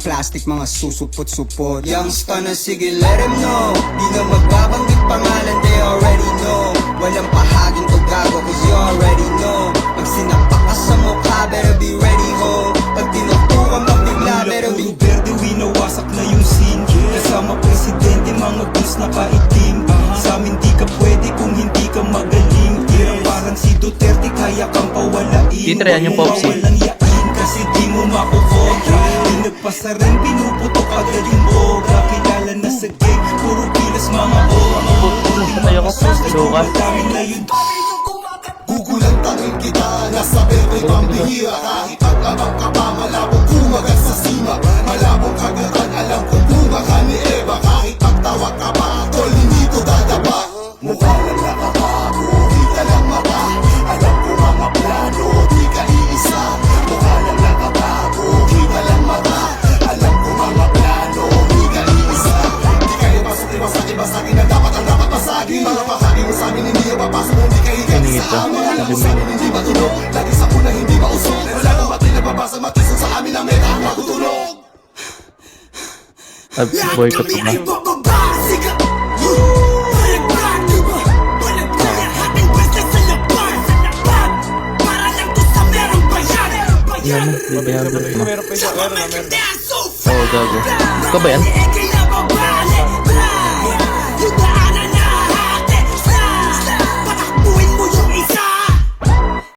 plastic, mga susupot-supot. Youngsta na sige, let him know. Di na magbabanggit pangalan, they already know. Walang pahaging to gago, cause you already know. Pag sinapak ka sa mukha, better be ready ho. Pag tinutukan ka bigla, better be Verde, winawasak na yung scene. Kasama presidente, mga goons na kaitim. Sa amin di ka pwede kung hindi ka magaling. Tira parang si Duterte, kaya kang pawalain. Titirayan yung Popsi. Walang yain kasi di mo makukontra. Di nagpasa rin, pinuputok agad yung boga. Kilala na sa gang, puro kilas mga owa. Tayo ko, suka. Na yun. Gugulantangin kita, nasa berde pambihira. Kahit pagkabang ka pa, malabong kumagat sa sima. Malabong kagatan, alam kong bunga ka ni Eva. Kahit pagtawag ka pa, tol, hindi to dadaba. Mukha lang nakakago, di ka lang mata. Alam ko mga plano, di ka iisa. Mukha lang nakakago, di ka lang mata. Alam ko mga plano, di ka iisa. Di ka ibasag, ibasagin na dapat ang dapat masagin. Mga pahagi mo sa amin, hindi yung papasok kung di ka higat sa amin. Alam mo sa amin, hindi matulog. Lagi sa una, hindi mausok. Wala kang batay na babasa, matisod sa amin ang meta ang matutulog. Boycott ko ba? Yan, bibigyan ko. Oo, gago. Ikaw ba yan?